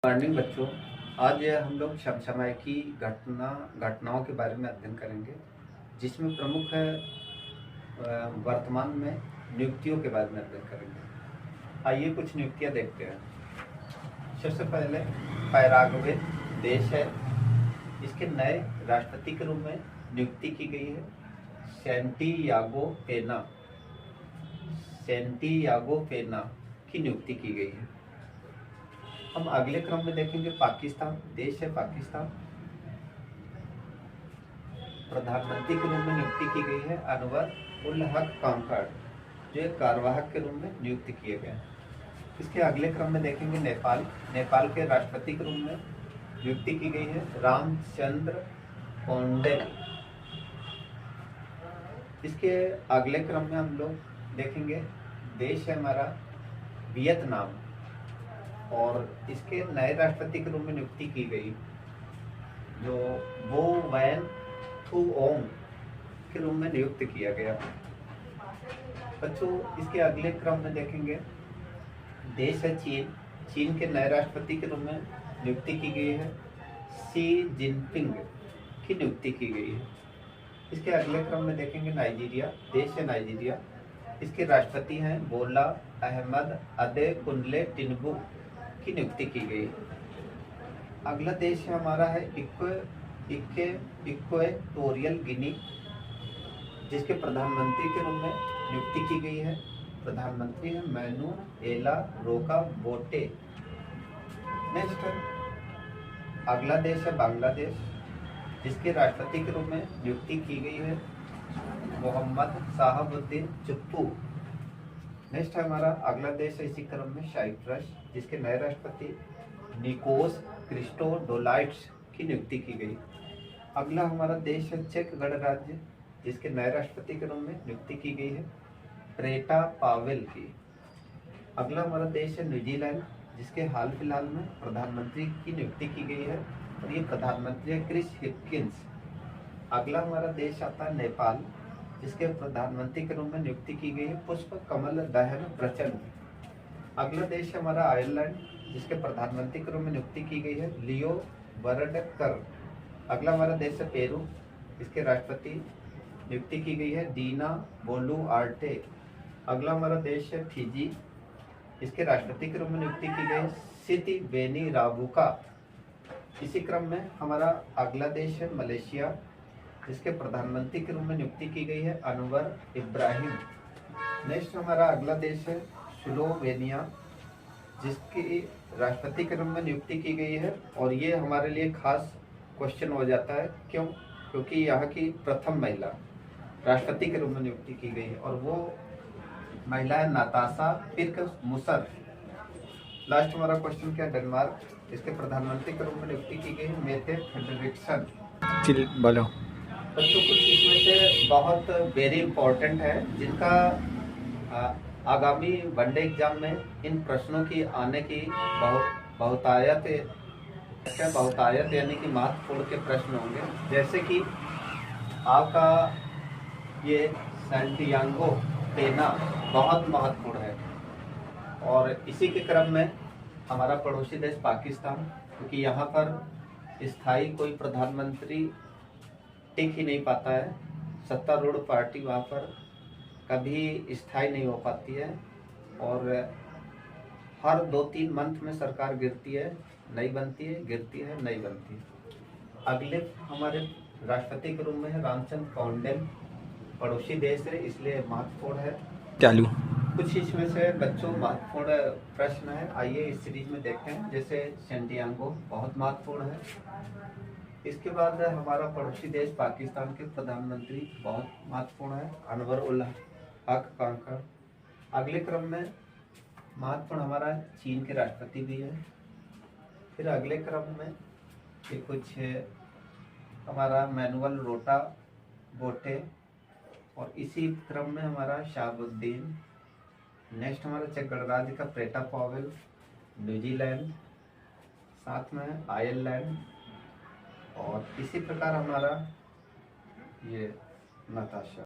Morning बच्चों, आज हम लोग समसामयिक की घटनाओं के बारे में अध्ययन करेंगे, जिसमें प्रमुख है वर्तमान में नियुक्तियों के बारे में अध्ययन करेंगे। आइए कुछ नियुक्तियां देखते हैं। सबसे पहले पैराग्वे देश है, इसके नए राष्ट्रपति के रूप में नियुक्ति की गई है सेंटियागो पेना की नियुक्ति की गई है। हम अगले क्रम में देखेंगे पाकिस्तान देश है। पाकिस्तान प्रधानमंत्री के रूप में नियुक्ति की गई है अनवर उल हक कांकर, जो एक कार्यवाहक के रूप में नियुक्त किए गए हैं। इसके अगले क्रम में देखेंगे नेपाल के राष्ट्रपति के रूप में नियुक्ति की गई है रामचंद्र पौडेल। इसके अगले क्रम में हम लोग देखेंगे देश है हमारा वियतनाम, और इसके नए राष्ट्रपति के रूप में नियुक्ति की गई जो वो वैन थू ओंग के रूप में नियुक्त किया गया। बच्चों, इसके अगले क्रम में देखेंगे देश है चीन के नए राष्ट्रपति के रूप में नियुक्ति की गई है शी जिनपिंग की नियुक्ति की गई है। इसके अगले क्रम में देखेंगे देश है नाइजीरिया, इसके राष्ट्रपति हैं बोला अहमद अदेकुनले टिनुबू की नियुक्ति की गई। अगला देश हमारा है इक्वेटोरियल गिनी, जिसके प्रधानमंत्री के रूप में नियुक्ति की गई है। प्रधानमंत्री है मैनुएला रोका बोटे। नेक्स्ट अगला देश है बांग्लादेश, जिसके राष्ट्रपति के रूप में नियुक्ति की गई है मोहम्मद साहबुद्दीन चुप्पू। नेक्स्ट हमारा अगला देश है इसी क्रम में साइप्रस, जिसके नए राष्ट्रपति निकोस क्रिस्टोडोलाइट्स की नियुक्ति की गई। अगला हमारा देश है चेक गणराज्य, जिसके नए राष्ट्रपति के रूप में नियुक्ति की गई है प्रेटा पावेल की। अगला हमारा देश है न्यूजीलैंड, जिसके हाल फिलहाल में प्रधानमंत्री की नियुक्ति की गई है, और ये प्रधानमंत्री है क्रिस हिपकिंस। अगला हमारा देश आता है नेपाल, जिसके प्रधानमंत्री के रूप में नियुक्ति की गई है पुष्प कमल दहन प्रचंड। अगला देश हमारा आयरलैंड, जिसके प्रधानमंत्री के रूप में नियुक्ति की गई है लियो वरडकर। अगला हमारा देश है पेरू, इसके राष्ट्रपति नियुक्ति की गई है दीना बोलुआर्टे। अगला हमारा देश है फिजी, इसके राष्ट्रपति के रूप में नियुक्ति की गई है सिति बेनी राबुका। इसी क्रम में हमारा अगला देश है मलेशिया, जिसके प्रधानमंत्री के रूप में नियुक्ति की गई है अनवर इब्राहिम। नेक्स्ट हमारा अगला देश है स्लोवेनिया, जिसकी राष्ट्रपति के रूप में नियुक्ति की गई है, और ये हमारे लिए खास क्वेश्चन हो जाता है। क्यों? क्योंकि यहाँ की प्रथम महिला राष्ट्रपति के रूप में नियुक्ति की गई है, और वो महिला है नाताशा पिर्क मुसर। लास्ट हमारा क्वेश्चन क्या है डेनमार्क, इसके प्रधानमंत्री के रूप में नियुक्ति की गई है मेटे फ्रेडरिक्सन। बोलो बच्चों, कुछ इसमें से बहुत वेरी इंपॉर्टेंट है, जिनका आगामी वनडे एग्जाम में इन प्रश्नों की आने की बहुतायत यानी कि महत्वपूर्ण के प्रश्न होंगे। जैसे कि आपका ये सेंटियागो पेना बहुत महत्वपूर्ण है, और इसी के क्रम में हमारा पड़ोसी देश पाकिस्तान, क्योंकि यहाँ पर स्थायी कोई प्रधानमंत्री टिक ही नहीं पाता है। सत्तारूढ़ पार्टी वहाँ पर कभी स्थायी नहीं हो पाती है, और हर 2-3 मंथ में सरकार गिरती है, नहीं बनती है, गिरती है, नहीं बनती है। अगले हमारे राष्ट्रपति के रूप में है रामचंद्र पौडेल, पड़ोसी देश है, इसलिए महत्वपूर्ण है। चालू कुछ इसमें से बच्चों महत्वपूर्ण प्रश्न है, आइए इस सीरीज में देखते हैं। जैसे सेंटियागो बहुत महत्वपूर्ण है। इसके बाद हमारा पड़ोसी देश पाकिस्तान के प्रधानमंत्री बहुत महत्वपूर्ण है अनवर उल हक कांकर। अगले क्रम में महत्वपूर्ण हमारा चीन के राष्ट्रपति भी है। फिर अगले क्रम में ये कुछ हमारा मैनुअल रोटा बोटे, और इसी क्रम में हमारा शाहबुद्दीन। नेक्स्ट हमारा चेक गणराज्य का प्रेटा पावेल, न्यूजीलैंड, साथ में आयरलैंड, और इसी प्रकार हमारा ये नताशा।